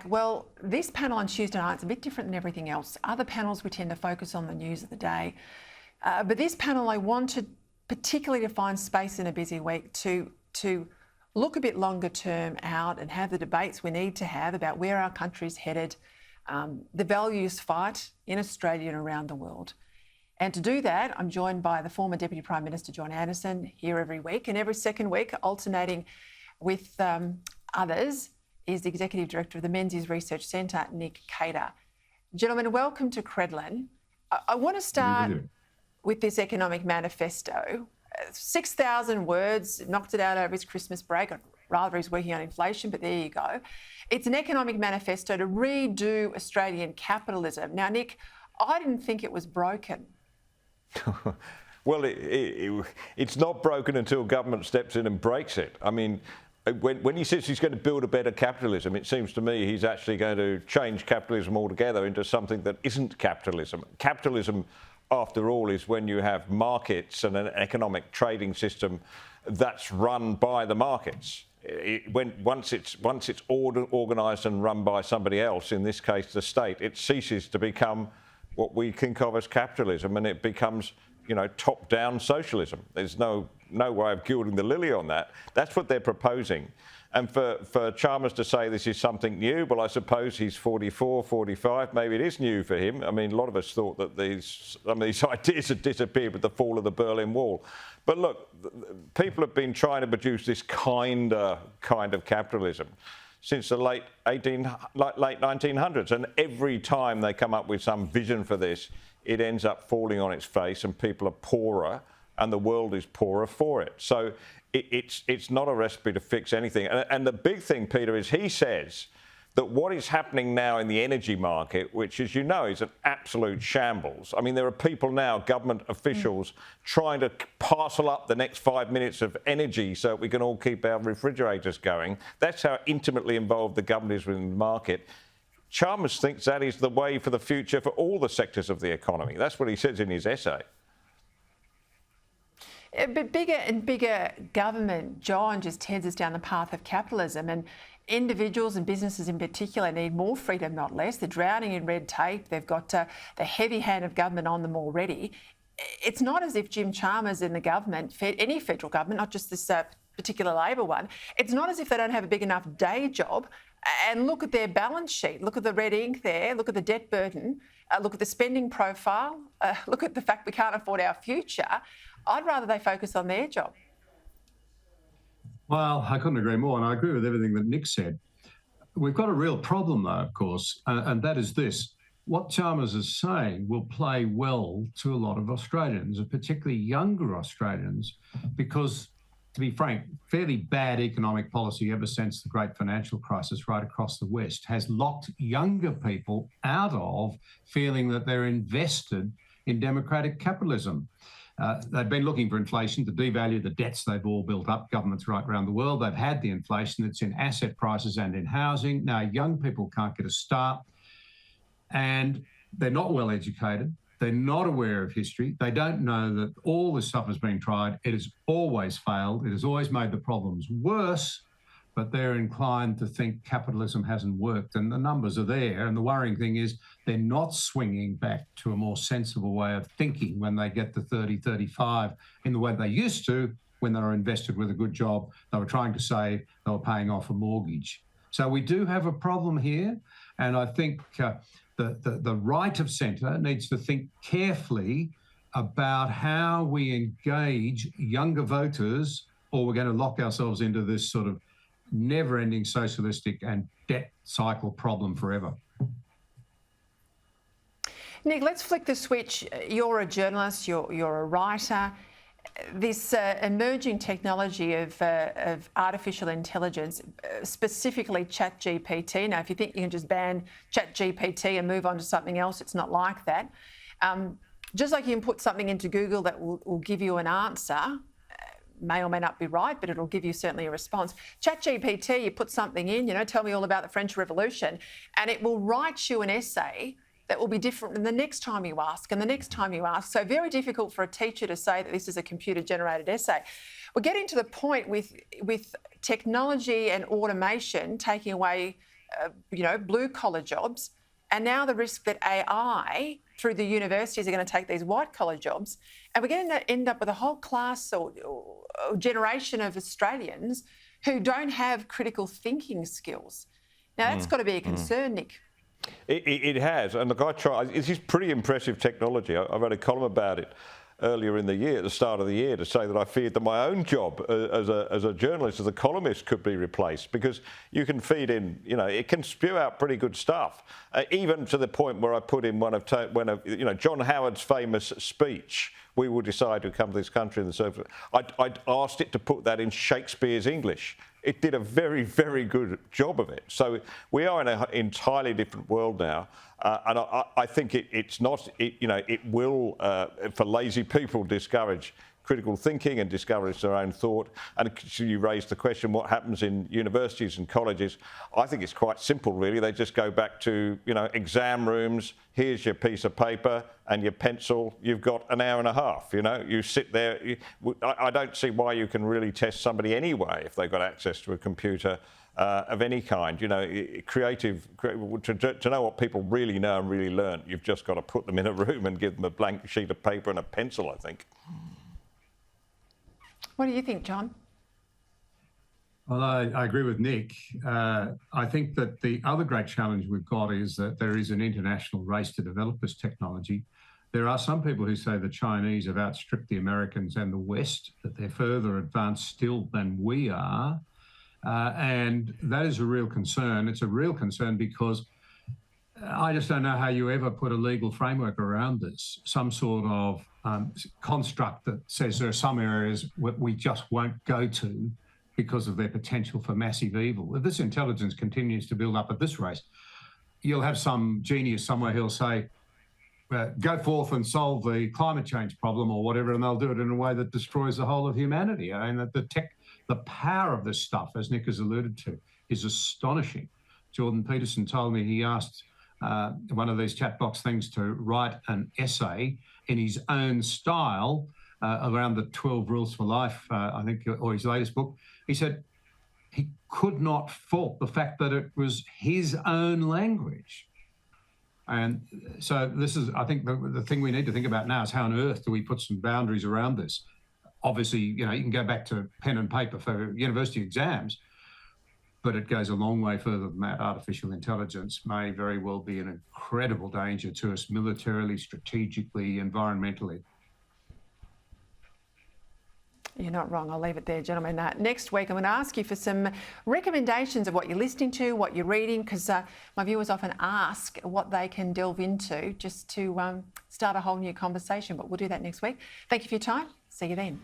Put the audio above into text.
Well, this panel on Tuesday night is a bit different than everything else. Other panels, we tend to focus on the news of the day. But this panel, I wanted particularly to find space in a busy week to look a bit longer term out and have the debates we need to have about where our country's headed, the values fight in Australia and around the world. And to do that, I'm joined by the former Deputy Prime Minister, John Anderson, here every week. And every second week, alternating with others, is the Executive Director of the Menzies Research Centre, Nick Cater. Gentlemen, welcome to Credlin. I want to start with this economic manifesto. 6,000 words, knocked it out over his Christmas break. I'd rather he's working on inflation, but there you go. It's an economic manifesto to redo Australian capitalism. Now, Nick, I didn't think it was broken. Well, it's not broken until government steps in and breaks it. I mean, when he says he's going to build a better capitalism, it seems to me he's actually going to change capitalism altogether into something that isn't capitalism. Capitalism, after all, is when you have markets and an economic trading system that's run by the markets. Once it's organised and run by somebody else, in this case the state, it ceases to become what we think of as capitalism, and it becomes, top-down socialism. There's no way of gilding the lily on that. That's what they're proposing. And for Chalmers to say this is something new, well, I suppose he's 44, 45. Maybe it is new for him. I mean, a lot of us thought that some of these ideas had disappeared with the fall of the Berlin Wall. But look, people have been trying to produce this kind of capitalism since the late 1900s. And every time they come up with some vision for this, it ends up falling on its face and people are poorer and the world is poorer for it. So it's not a recipe to fix anything. And the big thing, Peter, is he says that what is happening now in the energy market, which, as you know, is an absolute shambles. I mean, there are people now, government officials, trying to parcel up the next 5 minutes of energy so that we can all keep our refrigerators going. That's how intimately involved the government is with the market. Chalmers thinks that is the way for the future for all the sectors of the economy. That's what he says in his essay. But bigger and bigger government, John, just heads us down the path of capitalism, and individuals and businesses in particular need more freedom, not less. They're drowning in red tape. They've got the heavy hand of government on them already. It's not as if Jim Chalmers and the government, any federal government, not just this particular Labor one, it's not as if they don't have a big enough day job. And look at their balance sheet. Look at the red ink there. Look at the debt burden. Look at the spending profile. Look at the fact we can't afford our future. I'd rather they focus on their job. Well, I couldn't agree more, and I agree with everything that Nick said. We've got a real problem, though, of course, and that is this. What Chalmers is saying will play well to a lot of Australians, and particularly younger Australians, because, to be frank, fairly bad economic policy ever since the great financial crisis right across the West has locked younger people out of feeling that they're invested in democratic capitalism. They've been looking for inflation to devalue the debts they've all built up, governments right around the world. They've had the inflation that's in asset prices and in housing. Now, young people can't get a start, and they're not well educated. They're not aware of history. They don't know that all this stuff has been tried. It has always failed. It has always made the problems worse, but they're inclined to think capitalism hasn't worked, and the numbers are there. And the worrying thing is they're not swinging back to a more sensible way of thinking when they get to 30, 35 in the way they used to when they were invested with a good job, they were trying to save, they were paying off a mortgage. So we do have a problem here, and I think the right of centre needs to think carefully about how we engage younger voters, or we're going to lock ourselves into this sort of never-ending socialistic and debt cycle problem forever. Nick, let's flick the switch. You're a journalist, you're a writer. This emerging technology of artificial intelligence, specifically ChatGPT. Now, if you think you can just ban ChatGPT and move on to something else, it's not like that. Just like you can put something into Google that will give you an answer, may or may not be right, but it'll give you certainly a response. ChatGPT, you put something in, tell me all about the French Revolution, and it will write you an essay that will be different than the next time you ask and the next time you ask. So very difficult for a teacher to say that this is a computer-generated essay. We're getting to the point with technology and automation taking away blue collar jobs, and now the risk that AI through the universities are going to take these white collar jobs, and we're going to end up with a whole class or generation of Australians who don't have critical thinking skills. Now that's got to be a concern, Nick. It has, and look, this is pretty impressive technology. I wrote a column about it earlier in the year, at the start of the year, to say that I feared that my own job as a journalist, as a columnist, could be replaced, because you can feed in, it can spew out pretty good stuff, even to the point where I put in when John Howard's famous speech, "We will decide who come to this country," and so forth. I asked it to put that in Shakespeare's English. It did a very, very good job of it. So we are in an entirely different world now, and I think it will, for lazy people, discourage critical thinking and discourage their own thought. And you raised the question, what happens in universities and colleges? I think it's quite simple, really. They just go back to, exam rooms. Here's your piece of paper and your pencil. You've got an hour and a half. You sit there. I don't see why you can really test somebody anyway if they've got access to a computer of any kind. To know what people really know and really learn, you've just got to put them in a room and give them a blank sheet of paper and a pencil, I think. What do you think, John? Well, I agree with Nick. I think that the other great challenge we've got is that there is an international race to develop this technology. There are some people who say the Chinese have outstripped the Americans and the West, that they're further advanced still than we are. And that is a real concern. It's a real concern because I just don't know how you ever put a legal framework around this, some sort of construct that says there are some areas we just won't go to because of their potential for massive evil. If this intelligence continues to build up at this rate, you'll have some genius somewhere who'll say, go forth and solve the climate change problem or whatever, and they'll do it in a way that destroys the whole of humanity. I mean, the power of this stuff, as Nick has alluded to, is astonishing. Jordan Peterson told me he asked one of these chat box things to write an essay in his own style around the 12 Rules for Life, I think, or his latest book. He said he could not fault the fact that it was his own language. And so this is, I think, the thing we need to think about now is how on earth do we put some boundaries around this? Obviously, you can go back to pen and paper for university exams, but it goes a long way further than that. Artificial intelligence may very well be an incredible danger to us militarily, strategically, environmentally. You're not wrong. I'll leave it there, gentlemen. Next week, I'm going to ask you for some recommendations of what you're listening to, what you're reading, because my viewers often ask what they can delve into just to start a whole new conversation. But we'll do that next week. Thank you for your time. See you then.